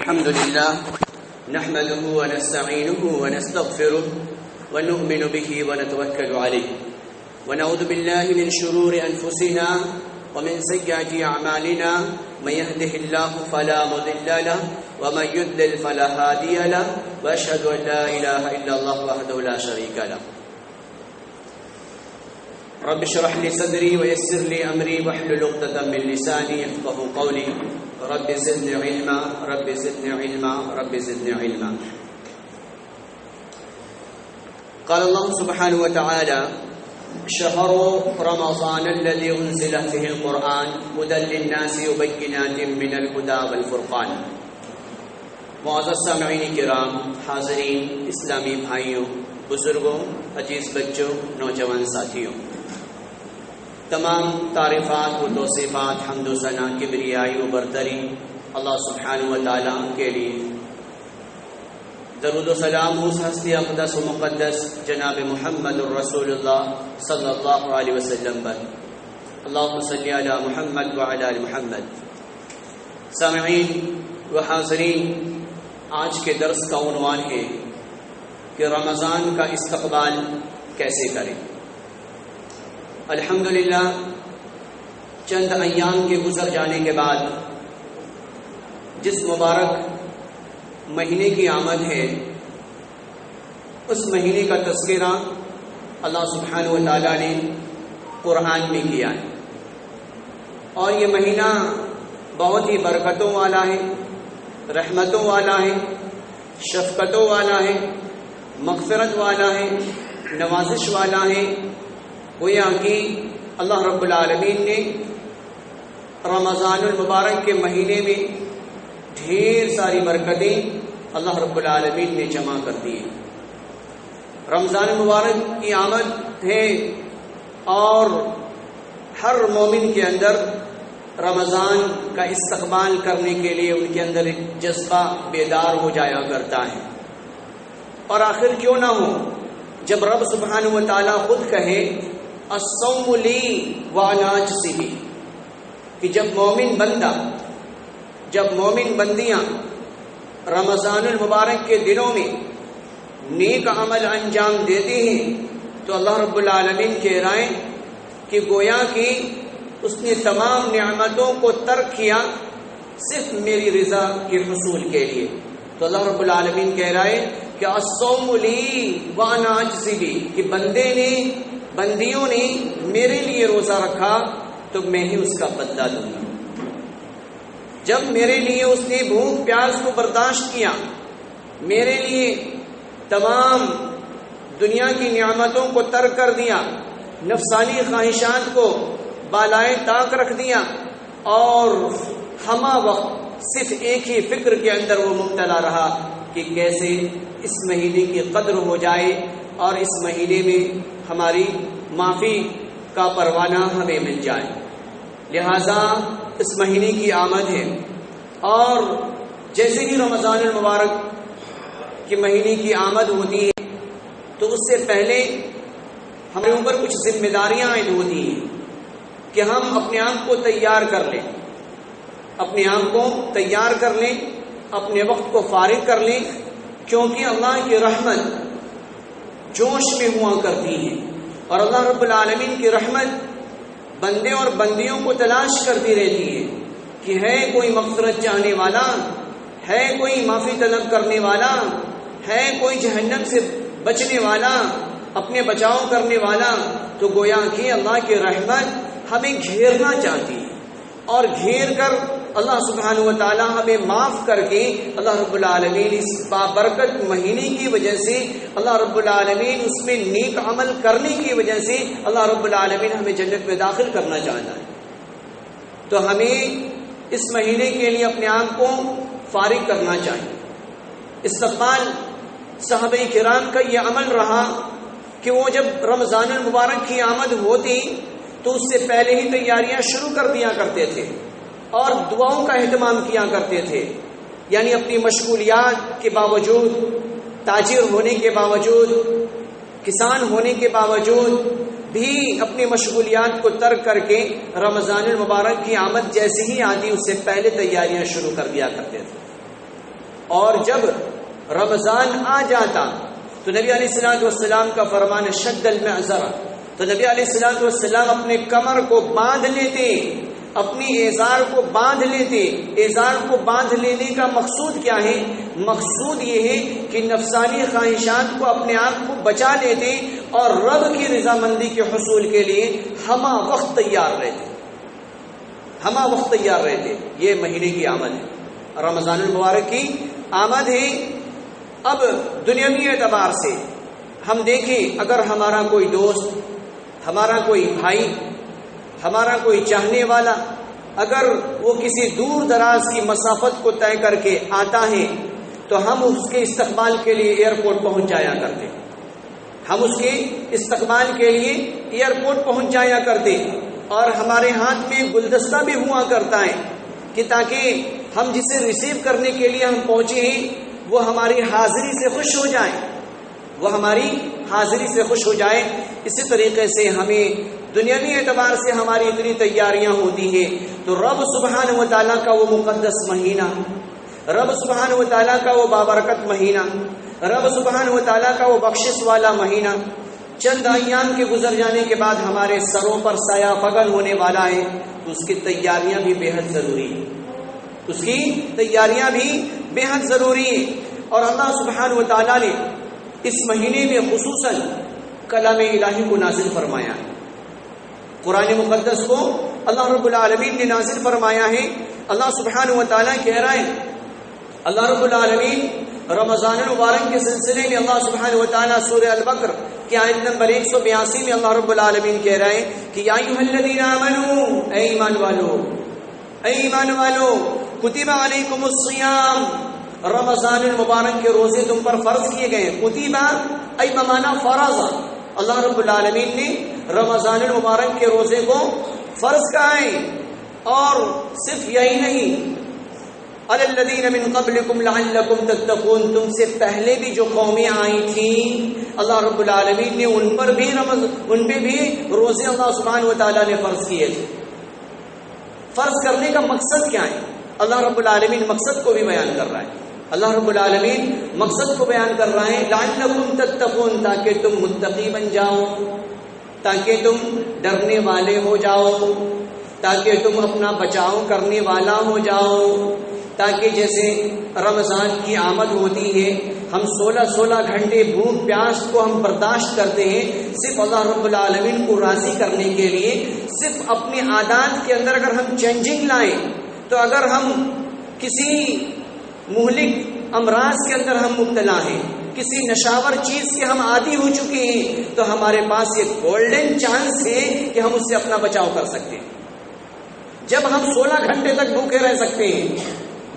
الحمد لله نحمده ونستعينه ونستغفره ونؤمن به ونتوكل عليه ونعوذ بالله من شرور أنفسنا ومن سيئات أعمالنا من يهده الله فلا مضل له ومن يضلل فلا هادي له وأشهد أن لا إله إلا الله وحده لا شريك له رب اشرح لي صدري ويسر لي أمري واحلل عقدة من لساني يفقهوا قولي رب زدني علما رب زدني علما رب زدني علما. قال الله سبحانه وتعالى شهر رمضان الذي أنزل فيه القرآن هدى للناس وبينات من الهدى والفرقان. معزز سامعین کرام، حاضرین، اسلامی بھائیوں، بزرگوں، عزیز بچوں، نوجوان ساتھیوں، تمام تعریفات و توصیفات، حمد و ثنا، کبریائی و برتری اللہ سبحانہ و تعالیٰ کے لیے. درود و سلام اس ہستی اقدس و مقدس جناب محمد الرسول اللہ صلی اللہ علیہ وسلم پر. اللہم صلی علی محمد وعلی آل محمد. سامعین و حاضرین، آج کے درس کا عنوان ہے کہ رمضان کا استقبال کیسے کریں. الحمدللہ چند ایام کے گزر جانے کے بعد جس مبارک مہینے کی آمد ہے، اس مہینے کا تذکرہ اللہ سبحانہ و تعالیٰ نے قرآن میں کیا ہے، اور یہ مہینہ بہت ہی برکتوں والا ہے، رحمتوں والا ہے، شفقتوں والا ہے، مغفرت والا ہے، نوازش والا ہے. گویا کہ اللہ رب العالمین نے رمضان المبارک کے مہینے میں ڈھیر ساری برکتیں اللہ رب العالمین نے جمع کر دی. رمضان المبارک کی آمد ہے اور ہر مومن کے اندر رمضان کا استقبال کرنے کے لیے ان کے اندر ایک جذبہ بیدار ہو جایا کرتا ہے. اور آخر کیوں نہ ہو، جب رب سبحانہ و تعالیٰ خود کہے الصوم لی وانا اجزی بہ، کہ جب مومن بندیاں رمضان المبارک کے دنوں میں نیک عمل انجام دیتے ہیں تو اللہ رب العالمین کہہ رہے ہیں کہ گویا کہ اس نے تمام نعمتوں کو ترک کیا صرف میری رضا کے حصول کے لیے. تو اللہ رب العالمین کہہ رہا ہے کہ الصوم لی وانا اجزی بہ، کہ بندیوں نے میرے لیے روزہ رکھا تو میں ہی اس کا بدلہ دوں گا. جب میرے لیے اس نے بھوک پیاس کو برداشت کیا، میرے لیے تمام دنیا کی نعمتوں کو ترک کر دیا، نفسانی خواہشات کو بالائے طاق رکھ دیا، اور ہمہ وقت صرف ایک ہی فکر کے اندر وہ مبتلا رہا کہ کیسے اس مہینے کی قدر ہو جائے اور اس مہینے میں ہماری معافی کا پروانہ ہمیں مل جائے. لہذا اس مہینے کی آمد ہے، اور جیسے ہی رمضان المبارک کے مہینے کی آمد ہوتی ہے تو اس سے پہلے ہمارے اوپر کچھ ذمہ داریاں عائد ہوتی ہیں کہ ہم اپنے آپ کو تیار کر لیں، اپنے وقت کو فارغ کر لیں، کیونکہ اللہ کی رحمت جوش میں ہوا کرتی ہے، اور اللہ رب العالمین کی رحمت بندے اور بندیوں کو تلاش کرتی رہتی ہے کہ ہے کوئی مغفرت چاہنے والا، ہے کوئی معافی طلب کرنے والا، ہے کوئی جہنم سے بچنے والا، اپنے بچاؤ کرنے والا. تو گویا کہ اللہ کی رحمت ہمیں گھیرنا چاہتی ہے، اور گھیر کر اللہ سبحانہ و تعالی ہمیں معاف کر کے اللہ رب العالمین اس بابرکت مہینے کی وجہ سے، اللہ رب العالمین اس میں نیک عمل کرنے کی وجہ سے اللہ رب العالمین ہمیں جنت میں داخل کرنا چاہتا ہے. تو ہمیں اس مہینے کے لیے اپنے آپ کو فارغ کرنا چاہیے. استقبال صحابہ کرام کا یہ عمل رہا کہ وہ جب رمضان المبارک کی آمد ہوتی تو اس سے پہلے ہی تیاریاں شروع کر دیا کرتے تھے اور دعاؤں کا اہتمام کیا کرتے تھے. یعنی اپنی مشغولیات کے باوجود، تاجر ہونے کے باوجود، کسان ہونے کے باوجود بھی اپنی مشغولیات کو ترک کر کے رمضان المبارک کی آمد جیسے ہی آتی اس سے پہلے تیاریاں شروع کر دیا کرتے تھے. اور جب رمضان آ جاتا تو نبی علیہ الصلوۃ والسلام کا فرمان شد المعذر، تو نبی علیہ الصلوۃ والسلام اپنے کمر کو باندھ لیتے، اپنی ازار کو باندھ لیتے۔ ازار کو باندھ لینے کا مقصود کیا ہے؟ مقصود یہ ہے کہ نفسانی خواہشات کو اپنے آپ کو بچا لیتے اور رب کی رضامندی کے حصول کے لیے ہمہ وقت تیار رہتے، ہمہ وقت تیار رہتے۔ یہ مہینے کی آمد ہے، رمضان المبارک کی آمد ہے۔ اب دنیاوی اعتبار سے ہم دیکھیں، اگر ہمارا کوئی دوست، ہمارا کوئی بھائی، ہمارا کوئی چاہنے والا، اگر وہ کسی دور دراز کی مسافت کو طے کر کے آتا ہے تو ہم اس کے استقبال کے لیے ایئرپورٹ پہنچ جایا کرتے، ہم اس کے استقبال کے لیے ایئرپورٹ پہنچ جایا کرتے، اور ہمارے ہاتھ میں گلدستہ بھی ہوا کرتا ہے کہ تاکہ ہم جسے ریسیو کرنے کے لیے ہم پہنچے ہیں وہ ہماری حاضری سے خوش ہو جائے، وہ ہماری حاضری سے خوش ہو جائے۔ اسی طریقے سے ہمیں دنیاوی اعتبار سے ہماری اتنی تیاریاں ہوتی ہیں، تو رب سبحانہ و تعالیٰ کا وہ مقدس مہینہ، رب سبحانہ و تعالیٰ کا وہ بابرکت مہینہ، رب سبحانہ و تعالیٰ کا وہ بخشش والا مہینہ چند ایام کے گزر جانے کے بعد ہمارے سروں پر سایہ فگن ہونے والا ہے، تو اس کی تیاریاں بھی بے حد ضروری ہیں، اس کی تیاریاں بھی بے حد ضروری ہیں۔ اور اللہ سبحانہ و تعالیٰ نے اس مہینے میں خصوصاً کلام الہی کو نازل فرمایا ہے، قرآن مقدس کو اللہ رب العالمین نے نازل فرمایا ہے۔ اللہ سبحانہ و تعالیٰ کہہ رہا ہے، اللہ رب العالمین رمضان المبارک کے سلسلے میں اللہ سبحانہ و تعالیٰ سورہ البقرہ کی آیت نمبر 182 میں اللہ رب العالمین کہہ رہے ہیں کہ یا ایھا الذین آمنوا، اے ایمان والو، اے ایمان والو، کتب علیکم الصیام، رمضان المبارک کے روزے تم پر فرض کیے گئے۔ کتبہ ای بمعنی فرض، اللہ رب العالمین نے رمضان المبارک کے روزے کو فرض کہا ہے۔ اور صرف یہی نہیں، علی الذین من قبلکم لعلکم تتقون، تم سے پہلے بھی جو قومیں آئی تھیں اللہ رب العالمین نے ان پہ بھی روزے اللہ سبحانہ و تعالیٰ نے فرض کیے تھے۔ فرض کرنے کا مقصد کیا ہے؟ اللہ رب العالمین مقصد کو بھی بیان کر رہا ہے، اللہ رب العالمین مقصد کو بیان کر رہا ہے، لعلکم تتقون، تاکہ تم متقی بن جاؤ، تاکہ تم ڈرنے والے ہو جاؤ، تاکہ تم اپنا بچاؤ کرنے والا ہو جاؤ، تاکہ جیسے رمضان کی آمد ہوتی ہے ہم 16 گھنٹے بھوک پیاس کو ہم برداشت کرتے ہیں صرف اللہ رب العالمین کو راضی کرنے کے لیے، صرف اپنی عادات کے اندر اگر ہم چینجنگ لائیں، تو اگر ہم کسی مہلک امراض کے اندر ہم مبتلا ہیں، کسی نشاور چیز کے ہم عادی ہو چکے ہیں، تو ہمارے پاس یہ گولڈن چانس ہے کہ ہم اس سے اپنا بچاؤ کر سکتے ہیں۔ جب ہم 16 گھنٹے تک بھوکے رہ سکتے ہیں،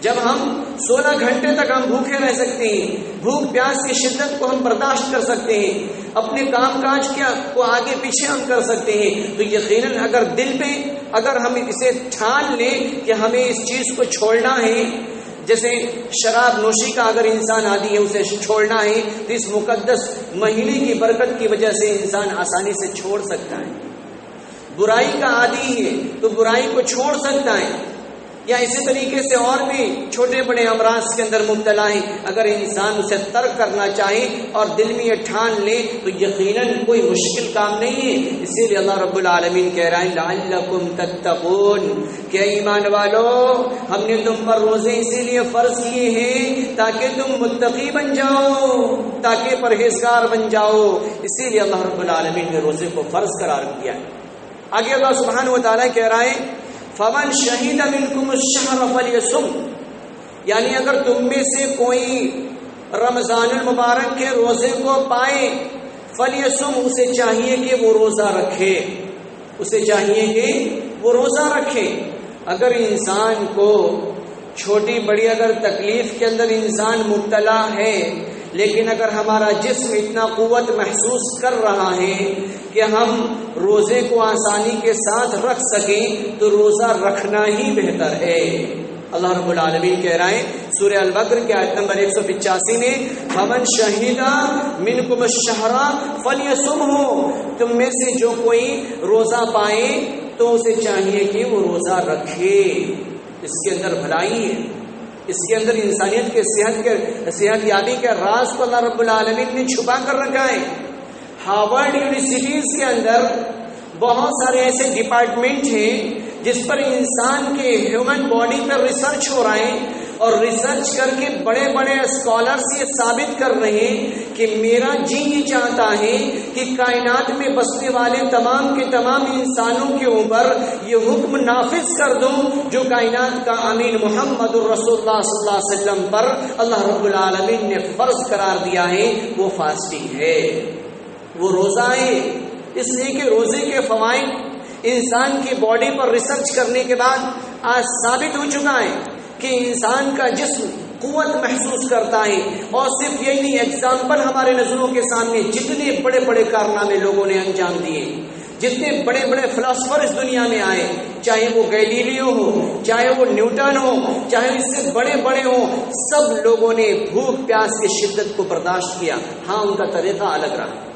جب ہم 16 گھنٹے تک ہم بھوکے رہ سکتے ہیں، بھوک پیاس کی شدت کو ہم برداشت کر سکتے ہیں، اپنے کام کاج کو آگے پیچھے ہم کر سکتے ہیں، تو یقیناً اگر دل پہ اگر ہم اسے ٹھان لیں کہ ہمیں اس چیز کو چھوڑنا ہے، جیسے شراب نوشی کا اگر انسان عادی ہے اسے چھوڑنا ہے، تو اس مقدس مہینے کی برکت کی وجہ سے انسان آسانی سے چھوڑ سکتا ہے۔ برائی کا عادی ہے تو برائی کو چھوڑ سکتا ہے، یا اسی طریقے سے اور بھی چھوٹے بڑے امراض کے اندر مبتلا ہے، اگر انسان اسے ترک کرنا چاہے اور دل میں یہ ٹھان لے تو یقیناً کوئی مشکل کام نہیں ہے۔ اسی لیے اللہ رب العالمین کہہ رہا ہے لعلکم تتقون، کہ ایمان والو ہم نے تم پر روزے اسی لیے فرض کیے ہیں تاکہ تم متقی بن جاؤ، تاکہ پرہیزگار بن جاؤ، اسی لیے اللہ رب العالمین نے روزے کو فرض قرار دیا ہے۔ آگے اللہ سبحانہ و تعالیٰ کہہ رہا ہے فمن شہید منکم الشہر فلیصم، یعنی اگر تم میں سے کوئی رمضان المبارک کے روزے کو پائے، فلیصم، اسے چاہیے کہ وہ روزہ رکھے، اسے چاہیے کہ وہ روزہ رکھے۔ اگر انسان کو چھوٹی بڑی اگر تکلیف کے اندر انسان مبتلا ہے، لیکن اگر ہمارا جسم اتنا قوت محسوس کر رہا ہے کہ ہم روزے کو آسانی کے ساتھ رکھ سکیں تو روزہ رکھنا ہی بہتر ہے۔ اللہ رب العالمین کہہ رہے ہیں سورہ البقرہ کے آیت نمبر 185 میں فمن شہید منکم الشہر فلیصمہ، تم میں سے جو کوئی روزہ پائے تو اسے چاہیے کہ وہ روزہ رکھے، اس کے اندر بھلائی ہے، اس کے اندر انسانیت کے صحت یابی کے راز کو اللہ رب العالمین نے چھپا کر رکھا ہے۔ ہارورڈ یونیورسٹیز کے اندر بہت سارے ایسے ڈپارٹمنٹ ہیں جس پر انسان کے ہیومن باڈی پر ریسرچ ہو رہا ہے، اور ریسرچ کر کے بڑے بڑے اسکالرس یہ ثابت کر رہے ہیں کہ میرا جی یہ چاہتا ہے کہ کائنات میں بسنے والے تمام کے تمام انسانوں کے اوپر یہ حکم نافذ کر دوں جو کائنات کا امین محمد الرسول اللہ صلی اللہ علیہ وسلم پر اللہ رب العالمین نے فرض قرار دیا ہے، وہ فاسٹنگ ہے، وہ روزہ ہے۔ اس لیے کہ روزے کے فوائد انسان کی باڈی پر ریسرچ کرنے کے بعد آج ثابت ہو چکا ہے کہ انسان کا جسم قوت محسوس کرتا ہے۔ اور صرف یہی نہیں، ایگزامپل ہمارے نظروں کے سامنے جتنے بڑے بڑے کارنامے لوگوں نے انجام دیے، جتنے بڑے بڑے فلاسفر اس دنیا میں آئے، چاہے وہ گیلیلیو ہو، چاہے وہ نیوٹن ہو، چاہے اس سے بڑے بڑے ہوں، سب لوگوں نے بھوک پیاس کی شدت کو برداشت کیا۔ ہاں، ان کا طریقہ الگ رہا۔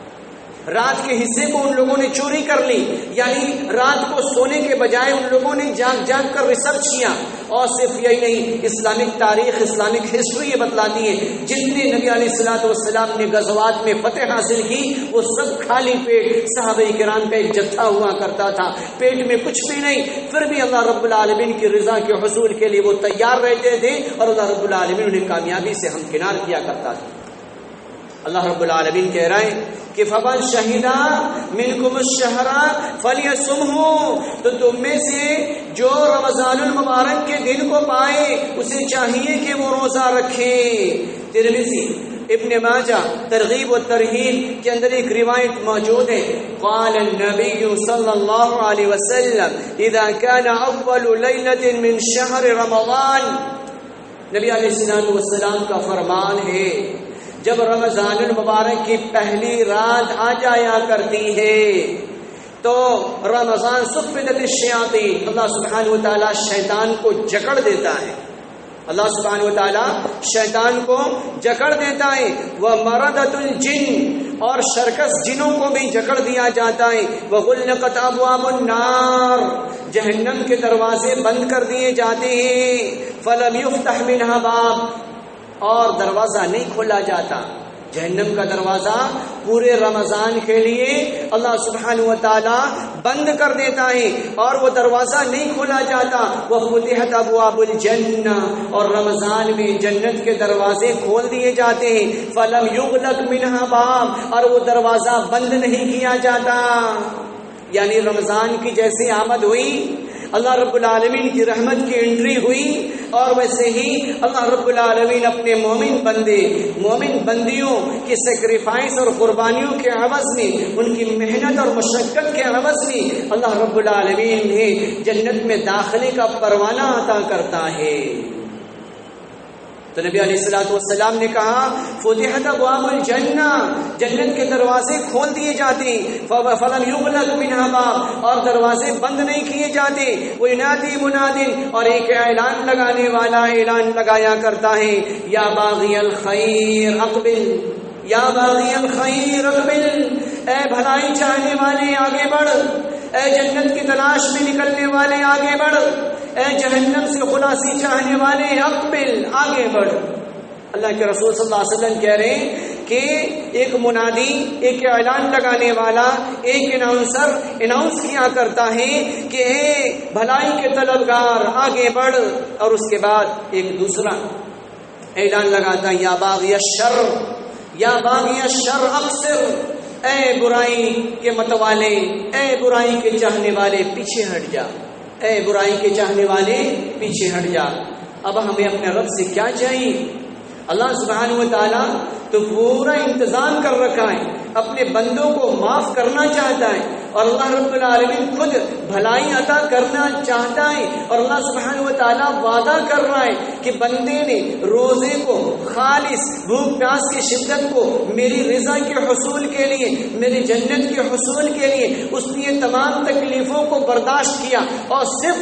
رات کے حصے کو ان لوگوں نے چوری کر لی، یعنی رات کو سونے کے بجائے ان لوگوں نے جاگ جاگ کر ریسرچ کیا۔ اور صرف یہی نہیں، اسلامک تاریخ، اسلامک ہسٹری یہ بتلاتی ہے جتنے نبی علیہ الصلوۃ والسلام نے غزوات میں فتح حاصل کی وہ سب خالی پیٹ صحابہ کرام کا ایک جتھا ہوا کرتا تھا، پیٹ میں کچھ بھی نہیں، پھر بھی اللہ رب العالمین کی رضا کے حصول کے لیے وہ تیار رہتے تھے، اور اللہ رب العالمین انہیں کامیابی سے ہمکنار کیا کرتا تھا۔ اللہ رب العالمین کہہ رہے ہیں کہ فَمَنْ شَهِدَ مِنْكُمُ الشَّهْرَ فَلْيَصُمْهُ، تو تم میں سے جو رمضان المبارک کے دن کو پائے اسے چاہیے کہ وہ روزہ رکھے۔ ترمذی، ابن ماجہ ترغیب و ترہیب کے اندر ایک روایت موجود ہے، قال النبی صلی اللہ علیہ وسلم اذا كان اول لیلۃ من شہر رمضان، نبی علیہ السلام کا فرمان ہے جب رمضان المبارک کی پہلی رات آ جایا کرتی ہے تو رمضان صفدت الشیاطین، اللہ سبحانہ و تعالی شیطان کو جکڑ دیتا ہے، اللہ سبحانہ و تعالی شیطان کو جکڑ دیتا ہے، ومردت الجن، اور شرکس جنوں کو بھی جکڑ دیا جاتا ہے، وغلقت ابواب النار، جہنم کے دروازے بند کر دیے جاتے ہیں، فلم یفتح منها باب، اور دروازہ نہیں کھولا جاتا۔ جہنم کا دروازہ پورے رمضان کے لیے اللہ سبحانہ و تعالی بند کر دیتا ہے اور وہ دروازہ نہیں کھولا جاتا۔ وفتحت ابواب الجنہ، اور رمضان میں جنت کے دروازے کھول دیے جاتے ہیں، فلم یغلق منها باب، اور وہ دروازہ بند نہیں کیا جاتا۔ یعنی رمضان کی جیسے آمد ہوئی، اللہ رب العالمین کی رحمت کی انٹری ہوئی، اور ویسے ہی اللہ رب العالمین اپنے مومن بندیوں کی سیکریفائس اور قربانیوں کے عوض میں، ان کی محنت اور مشقت کے عوض میں اللہ رب العالمین نے جنت میں داخلے کا پروانہ عطا کرتا ہے۔ تو نبی علیہ الصلوۃ والسلام نے کہا فتحت ابواب الجنہ، جنت کے دروازے کھول دیے جاتے، فلم یغلق منها باب، اور دروازے بند نہیں کیے جاتے، وینادی منادن، اور ایک اعلان لگانے والا اعلان لگایا کرتا ہے، یا باغی الخیر اقبل، یا باغی الخیر اقبل، اے بھلائی چاہنے والے آگے بڑھ، اے جنت کی تلاش میں نکلنے والے آگے بڑھ، اے جہنم سے خلاصی چاہنے والے اقبل، آگے بڑھ۔ اللہ کے رسول صلی اللہ علیہ وسلم کہہ رہے ہیں کہ ایک منادی، ایک اعلان لگانے والا، ایک اناؤنس کیا کرتا ہے کہ اے بھلائی کے طلبگار آگے بڑھ، اور اس کے بعد ایک دوسرا اعلان لگاتا ہے، یا باغی الشر، یا باغی الشر اقصر، اے برائی کے متوالے، اے برائی کے چاہنے والے پیچھے ہٹ جا، اے برائی کے چاہنے والے پیچھے ہٹ جا۔ اب ہمیں اپنے رب سے کیا چاہیے؟ اللہ سبحانہ و تعالیٰ تو پورا انتظام کر رکھا ہے، اپنے بندوں کو معاف کرنا چاہتا ہے، اور اللہ رب العالمین خود بھلائی عطا کرنا چاہتا ہے، اور اللہ سبحانہ و تعالیٰ وعدہ کر رہا ہے کہ بندے نے روزے کو خالص بھوک پیاس کی شدت کو میری رضا کے حصول کے لیے، میری جنت کے حصول کے لیے اس نے تمام تکلیفوں کو برداشت کیا، اور صرف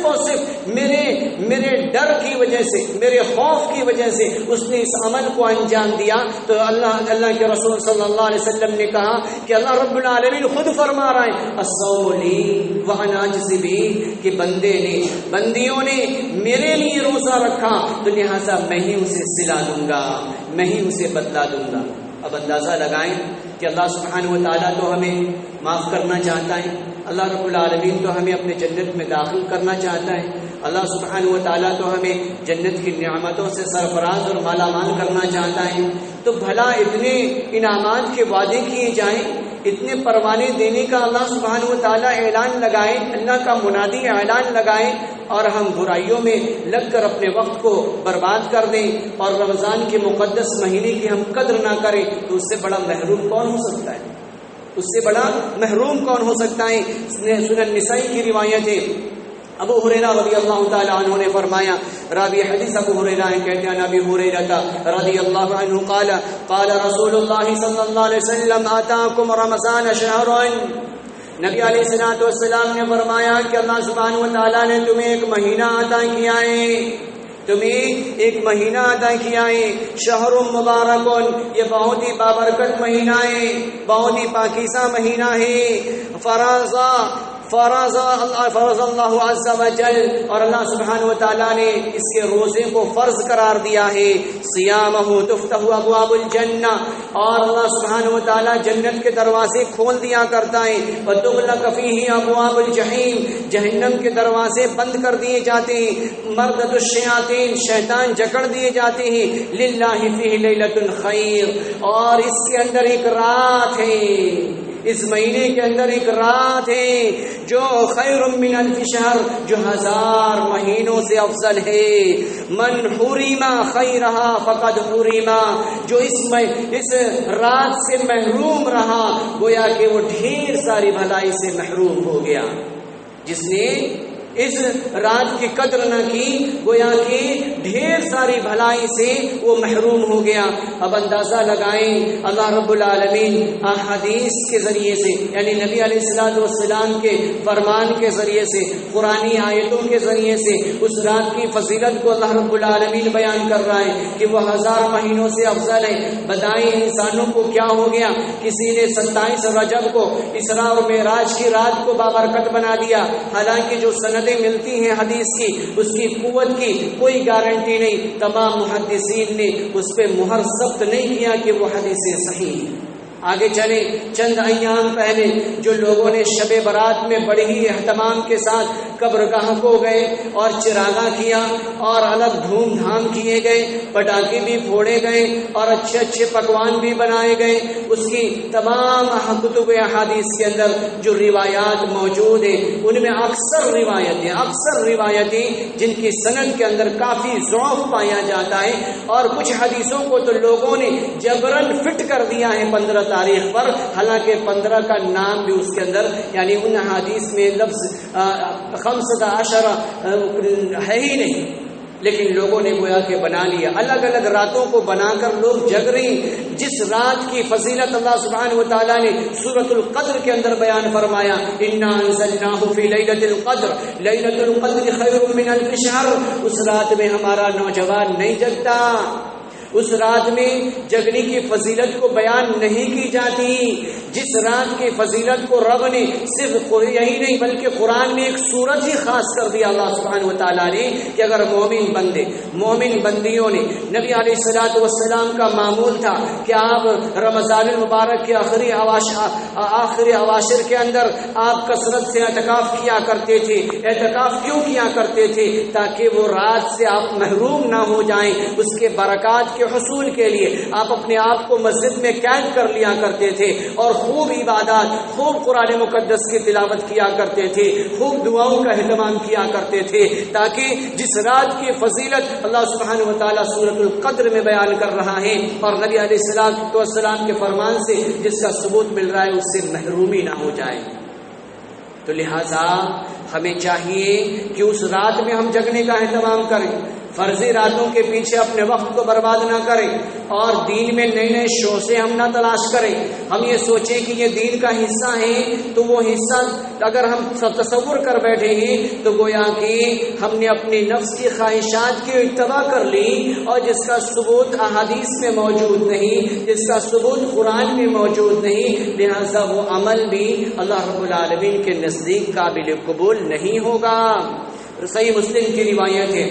میرے ڈر کی وجہ سے، میرے خوف کی وجہ سے اس نے اس عمل کو انجام دیا۔ تو اللہ کے رسول صلی اللہ علیہ وسلم نے کہا کہ اللہ رب العالمین خود فرما رہا ہے، الصوم لی وانا اجزی بہ، کہ بندیوں نے میرے لیے روزہ رکھا تو لہٰذا میں ہی اسے صلہ دوں گا، میں ہی اسے بدلہ دوں گا۔ اب اندازہ لگائیں کہ اللہ سبحانہ و تعالیٰ تو ہمیں معاف کرنا چاہتا ہے، اللہ رب العالمین تو ہمیں اپنے جنت میں داخل کرنا چاہتا ہے، اللہ سبحانہ و تعالیٰ تو ہمیں جنت کی نعمتوں سے سرفراز اور مالا مال کرنا چاہتا ہے، تو بھلا اتنے انعامات کے وعدے کیے جائیں، اتنے پروانے دینے کا اللہ سبحانہ و تعالیٰ اعلان لگائے، اللہ کا منادی اعلان لگائے، اور ہم برائیوں میں لگ کر اپنے وقت کو برباد کر دیں اور رمضان کے مقدس مہینے کی ہم قدر نہ کریں، تو اس سے بڑا محروم کون ہو سکتا ہے؟ اس سے بڑا محروم کون ہو سکتا ہے؟ سنن نسائی کی روایت ہے، ابو ہریرہ رضی اللہ تعالی عنہ نے فرمایا، راوی حدیث ابو ہریرہ کہتے ہیں ابی ہریرہ رضی اللہ عنہ قال قال رسول اللہ صلی اللہ علیہ وسلم آتاکم رمضان شہر، نبی علیہ الصلوۃ والسلام نے فرمایا کہ اللہ سبحانہ و تعالیٰ نے تمہیں ایک مہینہ عطا کیا ہے، تمہیں ایک مہینہ عطا کیا ہے، شہر مبارک، یہ بہت ہی بابرکت مہینہ ہے، بہت ہی پاکیزہ مہینہ ہے، فرض اللہ عز وجل، اور اللہ سبحانہ و تعالیٰ نے اس کے روزے کو فرض قرار دیا ہے، صیامہ تفتح ابواب الجنہ، اور اللہ سبحانہ و تعالیٰ جنت کے دروازے کھول دیا کرتا ہے، وتغلق فیہ ابواب الجحیم، جہنم کے دروازے بند کر دیے جاتے ہیں، مردۃ الشیاطین، شیطان جکڑ دیے جاتے ہیں، للہ فیہ لیلۃ خیر، اور اس کے اندر ایک رات ہے، اس مہینے کے اندر ایک رات ہے جو خیر من الف شہر، جو 1000 مہینوں سے افضل ہے، من حرم خیرہا فقد حرم، جو اس رات سے محروم رہا گویا کہ وہ ڈھیر ساری بھلائی سے محروم ہو گیا، جس نے اس رات کی قدر نہ کی گویا کہ ڈھیر ساری بھلائی سے وہ محروم ہو گیا۔ اب اندازہ لگائیں اللہ رب العالمین احادیث کے ذریعے سے، یعنی نبی علیہ الصلوۃ والسلام کے فرمان کے ذریعے سے، قرآنی آیتوں کے ذریعے سے اس رات کی فضیلت کو اللہ رب العالمین بیان کر رہا ہے کہ وہ 1000 مہینوں سے افضل ہے۔ بتائیں انسانوں کو کیا ہو گیا، کسی نے 27 رجب کو اسراء اور معراج کی رات کو بابرکت بنا دیا، حالانکہ جو سند ملتی ہیں حدیث کی، اس کی قوت کی کوئی گارنٹی نہیں، تمام محدثین نے اس پہ مہر ثبت نہیں کیا کہ وہ حدیث صحیح ہے۔ آگے چلے، چند ایام پہلے جو لوگوں نے شب برات میں بڑی ہی اہتمام کے ساتھ قبرگاہ کو گئے اور چراغاں کیا اور الگ دھوم دھام کیے گئے، پٹاخے بھی پھوڑے گئے اور اچھے اچھے پکوان بھی بنائے گئے، اس کی تمام کتب احادیث کے اندر جو روایات موجود ہیں ان میں اکثر روایتیں جن کی سند کے اندر کافی ضعف پایا جاتا ہے، اور کچھ حدیثوں کو تو لوگوں نے جبرن فٹ کر دیا ہے 15 تاریخ پر، حالانکہ 15 کا نام بھی اس کے اندر، یعنی ان حدیث میں لفظ 15 ہے ہی نہیں، لیکن لوگوں نے گویا کہ بنا لیا، الگ الگ راتوں کو بنا کر لوگ جگ رہے ہیں۔ جس رات کی فضیلت اللہ سبحانہ و تعالیٰ نے سورۃ القدر کے اندر بیان فرمایا، انا انزلناہ فی لیلۃ القدر، لیلۃ القدر خیر من الف شہر، اس رات میں ہمارا نوجوان نہیں جگتا، اس رات میں جگنے کی فضیلت کو بیان نہیں کی جاتی، جس رات کی فضیلت کو رب نے صرف یہی نہیں بلکہ قرآن میں ایک سورت ہی خاص کر دیا اللہ سبحانہ و تعالیٰ نے کہ اگر مومن بندیوں نے، نبی علیہ الصلوۃ والسلام کا معمول تھا کہ آپ رمضان المبارک کے آخری اواشر کے اندر آپ کثرت سے اعتکاف کیا کرتے تھے۔ اعتکاف کیوں کیا کرتے تھے؟ تاکہ وہ رات سے آپ محروم نہ ہو جائیں، اس کے برکات کے حصول کے لیے آپ اپنے آپ کو مسجد میں قید کر لیا کرتے تھے اور خوب عبادات، خوب قرآن مقدس کی تلاوت کیا کرتے تھے، خوب دعاؤں کا اہتمام کیا کرتے تھے، تاکہ جس رات کی فضیلت اللہ سبحانہ و تعالیٰ سورۃ القدر میں بیان کر رہا ہے اور نبی علیہ الصلوۃ والسلام کے فرمان سے جس کا ثبوت مل رہا ہے اس سے محرومی نہ ہو جائے۔ تو لہٰذا ہمیں چاہیے کہ اس رات میں ہم جگنے کا اہتمام کریں، فرضی راتوں کے پیچھے اپنے وقت کو برباد نہ کریں اور دین میں نئے نئے شوسے ہم نہ تلاش کریں. ہم یہ سوچیں کہ یہ دین کا حصہ ہے تو وہ حصہ اگر ہم تصور کر بیٹھیں گے تو گویا کہ ہم نے اپنی نفس کی خواہشات کی اتباع کر لی اور جس کا ثبوت احادیث میں موجود نہیں، جس کا ثبوت قرآن میں موجود نہیں، لہذا وہ عمل بھی اللہ رب العالمین کے نزدیک قابل قبول نہیں ہوگا. صحیح مسلم کی روایت ہے،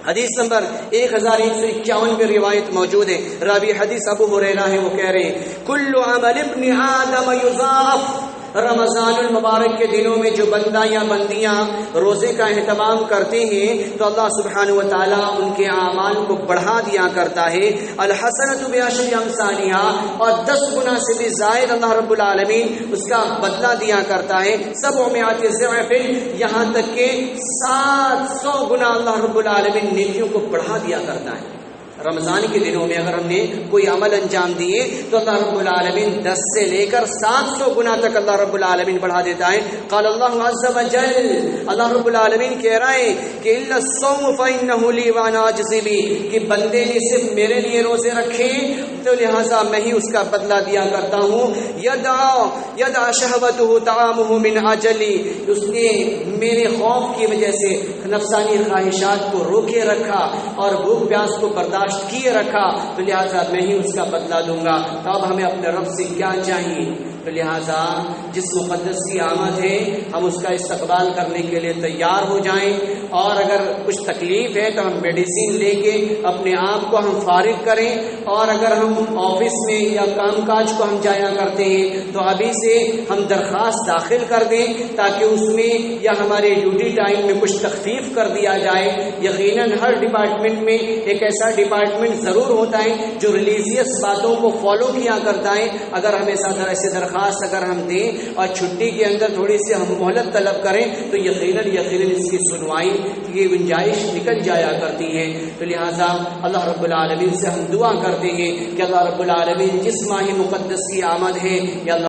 حدیث نمبر 1151 پہ روایت موجود ہے. راوی حدیث ابو ہریرہ ہے، وہ کہہ رہے ہیں کل عمل ابن آدم یضاعف. رمضان المبارک کے دنوں میں جو بندہ یا بندیاں روزے کا اہتمام کرتے ہیں تو اللہ سبحانہ و تعالیٰ ان کے اعمال کو بڑھا دیا کرتا ہے. الحسنۃ بعشر امثالها، اور 10 گنا سے بھی زائد اللہ رب العالمین اس کا بدلہ دیا کرتا ہے. 700 ضعف، یہاں تک کہ 700 گنا اللہ رب العالمین نیکیوں کو بڑھا دیا کرتا ہے. رمضان کے دنوں میں اگر ہم نے کوئی عمل انجام دیے تو اللہ رب العالمین 10 سے لے کر 700 گنا تک اللہ رب العالمین بڑھا دیتا ہے. قال اللہ عز وجل، اللہ رب العالمین کہہ رہا ہے کہ الا الصوم فانه لي وانا اجزي به، کہ بندے نے صرف میرے لیے روزے رکھے تو لہذا میں ہی اس کا بدلہ دیا کرتا ہوں. یدع شہوته طعامه من اجلی، اس نے میرے خوف کی وجہ سے نفسانی خواہشات کو روکے رکھا اور بھوک پیاس کو برداشت کیے رکھا تو لہذا میں ہی اس کا بدلہ دوں گا. تو اب ہمیں اپنے رب سے کیا چاہیے؟ تو لہذا جس مقدس کی آمد ہے ہم اس کا استقبال کرنے کے لیے تیار ہو جائیں، اور اگر کچھ تکلیف ہے تو ہم میڈیسین لے کے اپنے آپ کو ہم فارغ کریں، اور اگر ہم آفس میں یا کام کاج کو ہم جایا کرتے ہیں تو ابھی سے ہم درخواست داخل کر دیں تاکہ اس میں یا ہمارے ڈیوٹی ٹائم میں کچھ تخفیف کر دیا جائے. یقیناً ہر ڈپارٹمنٹ میں ایک ایسا ڈپارٹمنٹ ضرور ہوتا ہے جو ریلیجیس باتوں کو فالو کیا کرتا ہے. اگر ہمیں ایسے درخواست اگر ہم دیں اور چھٹی کے اندر تھوڑی سی ہم مہلت طلب کریں تو یقیناً اس کی سنوائی کی گنجائش نکل جایا کرتی ہے. تو لہٰذا اللہ رب العالمین سے ہم دعا کرتے ہیں کہ اللہ رب العالمین جس ماہ مقدس کی آمد ہے یا اللہ